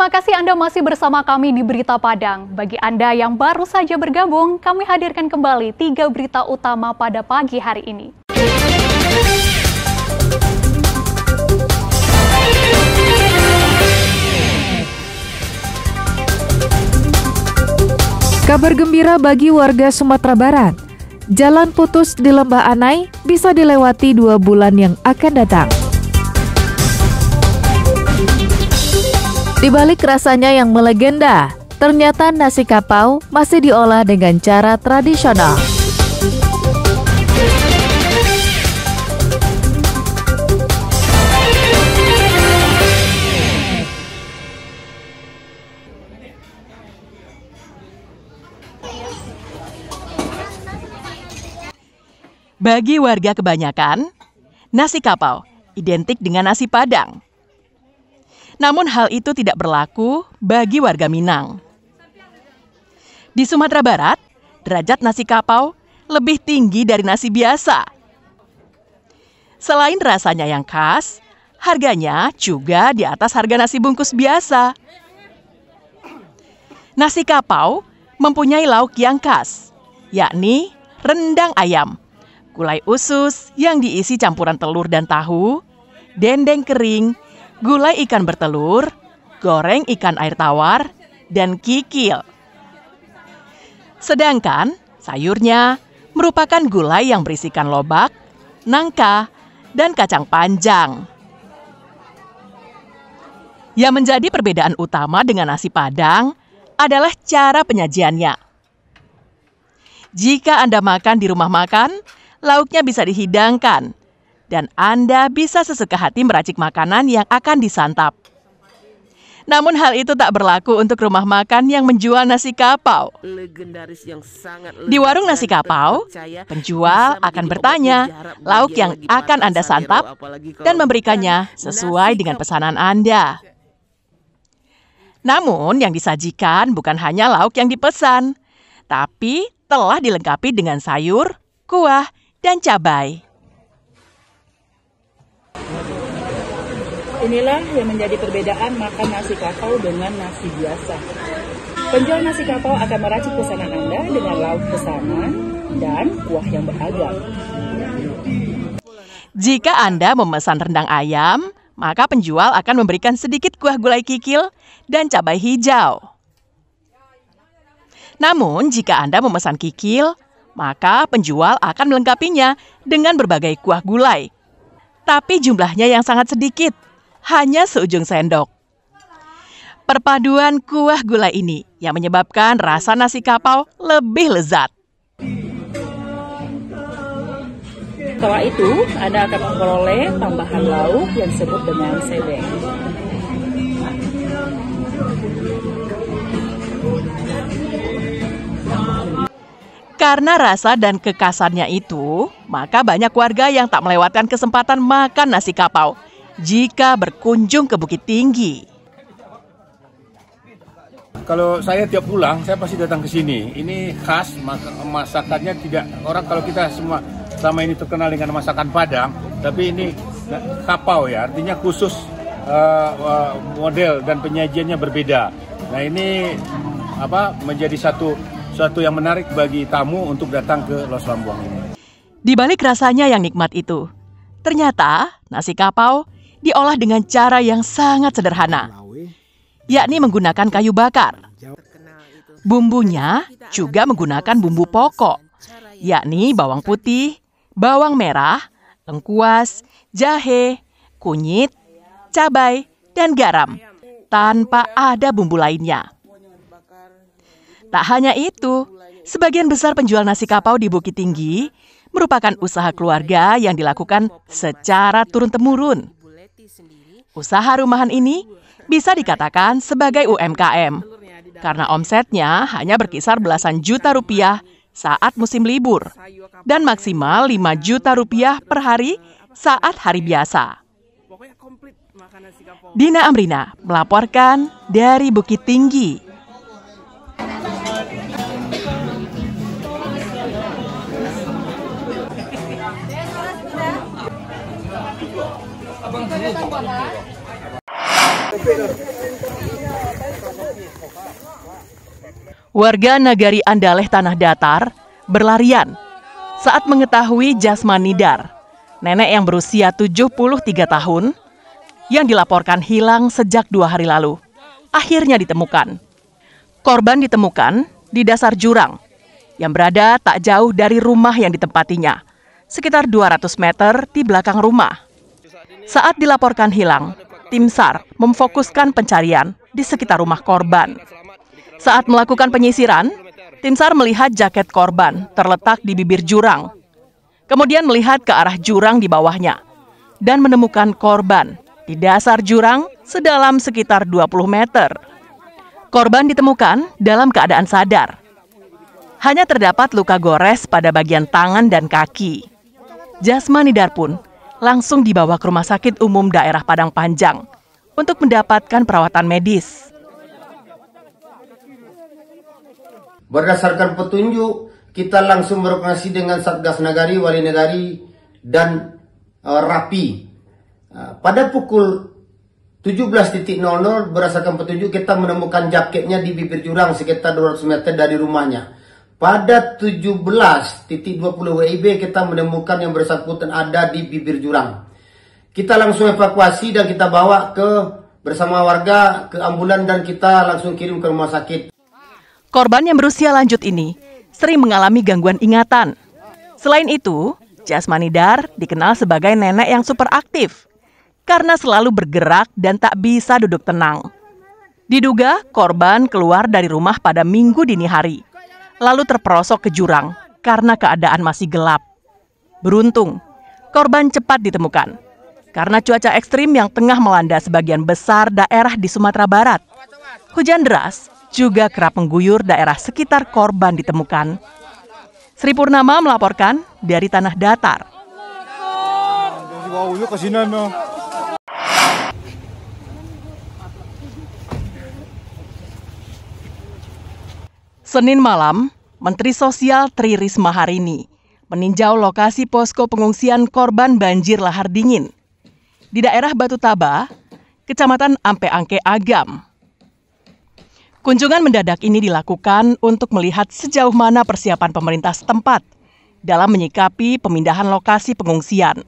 Terima kasih Anda masih bersama kami di Berita Padang. Bagi Anda yang baru saja bergabung, kami hadirkan kembali 3 berita utama pada pagi hari ini. Kabar gembira bagi warga Sumatera Barat. Jalan putus di Lembah Anai bisa dilewati 2 bulan yang akan datang. Di balik rasanya yang melegenda, ternyata nasi kapau masih diolah dengan cara tradisional. Bagi warga kebanyakan, nasi kapau identik dengan nasi Padang. Namun hal itu tidak berlaku bagi warga Minang. Di Sumatera Barat, derajat nasi kapau lebih tinggi dari nasi biasa. Selain rasanya yang khas, harganya juga di atas harga nasi bungkus biasa. Nasi kapau mempunyai lauk yang khas, yakni rendang ayam, gulai usus yang diisi campuran telur dan tahu, dendeng kering, gulai ikan bertelur, goreng ikan air tawar, dan kikil. Sedangkan sayurnya merupakan gulai yang berisikan lobak, nangka, dan kacang panjang. Yang menjadi perbedaan utama dengan nasi Padang adalah cara penyajiannya. Jika Anda makan di rumah makan, lauknya bisa dihidangkan, dan Anda bisa sesuka hati meracik makanan yang akan disantap. Namun hal itu tak berlaku untuk rumah makan yang menjual nasi kapau. Di warung nasi kapau, penjual akan bertanya lauk yang akan Anda santap dan memberikannya sesuai dengan pesanan Anda. Namun yang disajikan bukan hanya lauk yang dipesan, tapi telah dilengkapi dengan sayur, kuah, dan cabai. Inilah yang menjadi perbedaan makan nasi kapau dengan nasi biasa. Penjual nasi kapau akan meracik pesanan Anda dengan lauk pesanan dan kuah yang beragam. Jika Anda memesan rendang ayam, maka penjual akan memberikan sedikit kuah gulai kikil dan cabai hijau. Namun, jika Anda memesan kikil, maka penjual akan melengkapinya dengan berbagai kuah gulai. Tapi jumlahnya yang sangat sedikit, hanya seujung sendok. Perpaduan kuah gulai ini yang menyebabkan rasa nasi kapau lebih lezat. Setelah itu, Anda akan memperoleh tambahan lauk yang disebut dengan sebeng. Karena rasa dan kekhasannya itu, maka banyak warga yang tak melewatkan kesempatan makan nasi kapau jika berkunjung ke Bukit Tinggi. Kalau saya tiap pulang, saya pasti datang ke sini. Ini khas, masakannya tidak, orang kalau kita semua selama ini terkenal dengan masakan Padang, tapi ini kapau ya, artinya khusus model dan penyajiannya berbeda. Nah ini menjadi satu yang menarik bagi tamu untuk datang ke Los Lambuang ini. Di balik rasanya yang nikmat itu, ternyata nasi kapau diolah dengan cara yang sangat sederhana, yakni menggunakan kayu bakar. Bumbunya juga menggunakan bumbu pokok, yakni bawang putih, bawang merah, lengkuas, jahe, kunyit, cabai, dan garam, tanpa ada bumbu lainnya. Tak hanya itu, sebagian besar penjual nasi kapau di Bukit Tinggi merupakan usaha keluarga yang dilakukan secara turun-temurun. Usaha rumahan ini bisa dikatakan sebagai UMKM, karena omsetnya hanya berkisar belasan juta rupiah saat musim libur, dan maksimal 5 juta rupiah per hari saat hari biasa. Dina Amrina melaporkan dari Bukit Tinggi. Abang Warga Nagari Andaleh Tanah Datar berlarian saat mengetahui Jasmani Dar, nenek yang berusia 73 tahun, yang dilaporkan hilang sejak 2 hari lalu, akhirnya ditemukan. Korban ditemukan di dasar jurang yang berada tak jauh dari rumah yang ditempatinya, sekitar 200 meter di belakang rumah. Saat dilaporkan hilang, tim SAR memfokuskan pencarian di sekitar rumah korban. Saat melakukan penyisiran, tim SAR melihat jaket korban terletak di bibir jurang. Kemudian melihat ke arah jurang di bawahnya dan menemukan korban di dasar jurang sedalam sekitar 20 meter. Korban ditemukan dalam keadaan sadar. Hanya terdapat luka gores pada bagian tangan dan kaki. Jasmani Dar pun langsung dibawa ke Rumah Sakit Umum Daerah Padang Panjang untuk mendapatkan perawatan medis. Berdasarkan petunjuk, kita langsung berkoordinasi dengan Satgas Nagari, Wali Nagari, dan Rapi. Pada pukul 17.00 berdasarkan petunjuk kita menemukan jaketnya di bibir jurang sekitar 200 meter dari rumahnya. Pada 17.20 WIB kita menemukan yang bersangkutan ada di bibir jurang. Kita langsung evakuasi dan kita bawa bersama warga ke ambulan dan kita langsung kirim ke rumah sakit. Korban yang berusia lanjut ini sering mengalami gangguan ingatan. Selain itu, Jasmani Dar dikenal sebagai nenek yang super aktif karena selalu bergerak dan tak bisa duduk tenang. Diduga korban keluar dari rumah pada Minggu dini hari, lalu terperosok ke jurang karena keadaan masih gelap. Beruntung, korban cepat ditemukan karena cuaca ekstrim yang tengah melanda sebagian besar daerah di Sumatera Barat. Hujan deras juga kerap mengguyur daerah sekitar korban ditemukan. Sri Purnama melaporkan dari Tanah Datar. Senin malam, Menteri Sosial Tri Risma hari ini meninjau lokasi posko pengungsian korban banjir lahar dingin di daerah Batu Taba, Kecamatan Ampe Angke Agam. Kunjungan mendadak ini dilakukan untuk melihat sejauh mana persiapan pemerintah setempat dalam menyikapi pemindahan lokasi pengungsian.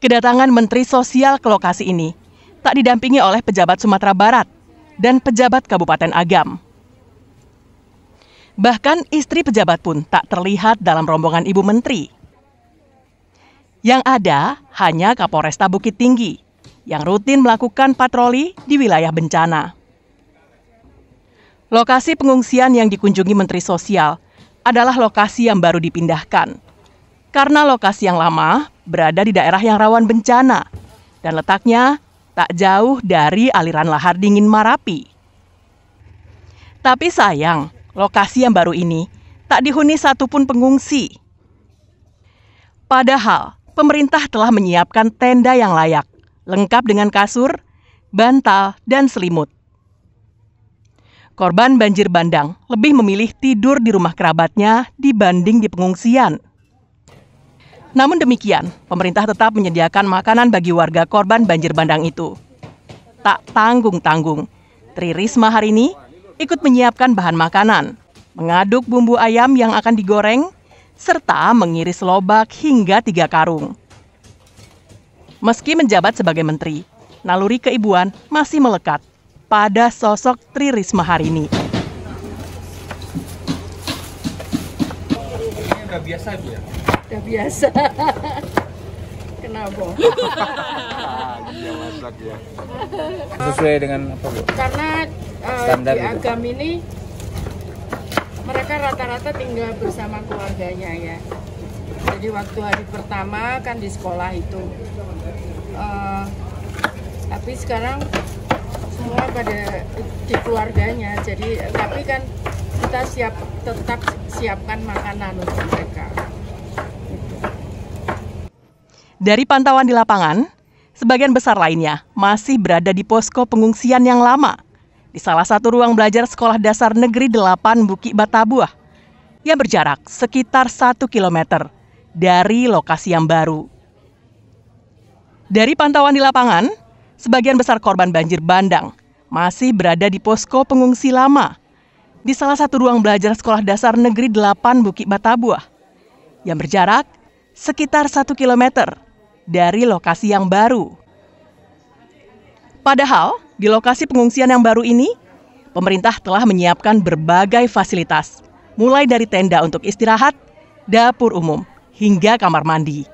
Kedatangan Menteri Sosial ke lokasi ini tak didampingi oleh pejabat Sumatera Barat dan pejabat Kabupaten Agam. Bahkan istri pejabat pun tak terlihat dalam rombongan Ibu Menteri. Yang ada hanya Kapolresta Bukit Tinggi yang rutin melakukan patroli di wilayah bencana. Lokasi pengungsian yang dikunjungi Menteri Sosial adalah lokasi yang baru dipindahkan. Karena lokasi yang lama berada di daerah yang rawan bencana dan letaknya tak jauh dari aliran lahar dingin Marapi. Tapi sayang, lokasi yang baru ini tak dihuni satupun pengungsi. Padahal, pemerintah telah menyiapkan tenda yang layak, lengkap dengan kasur, bantal, dan selimut. Korban banjir bandang lebih memilih tidur di rumah kerabatnya dibanding di pengungsian. Namun demikian, pemerintah tetap menyediakan makanan bagi warga korban banjir bandang itu. Tak tanggung-tanggung, Tri Risma hari ini ikut menyiapkan bahan makanan, mengaduk bumbu ayam yang akan digoreng, serta mengiris lobak hingga 3 karung. Meski menjabat sebagai menteri, naluri keibuan masih melekat pada sosok Tri Risma hari ini. Ini udah biasa Bu ya? Udah biasa. Kenapa? Iya masak ya. Sesuai dengan apa Bu? Karena Standar di gitu. Agam ini mereka rata-rata tinggal bersama keluarganya ya. Jadi waktu hari pertama kan di sekolah itu. Tapi sekarang semua pada di keluarganya, jadi tapi kan kita tetap siapkan makanan untuk mereka. Gitu. Dari pantauan di lapangan, sebagian besar lainnya masih berada di posko pengungsian yang lama di salah satu ruang belajar Sekolah Dasar Negeri 8 Bukit Batabuah yang berjarak sekitar 1 km dari lokasi yang baru. Dari pantauan di lapangan, sebagian besar korban banjir bandang masih berada di posko pengungsi lama di salah satu ruang belajar Sekolah Dasar Negeri 8 Bukit Batabuah yang berjarak sekitar 1 km dari lokasi yang baru. Padahal, di lokasi pengungsian yang baru ini, pemerintah telah menyiapkan berbagai fasilitas, mulai dari tenda untuk istirahat, dapur umum, hingga kamar mandi.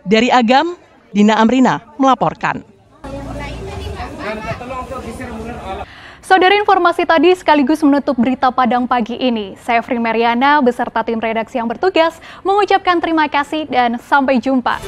Dari Agam, Dina Amrina melaporkan. Saudara, informasi tadi sekaligus menutup berita Padang pagi ini. Saya Fri Mariana beserta tim redaksi yang bertugas mengucapkan terima kasih dan sampai jumpa.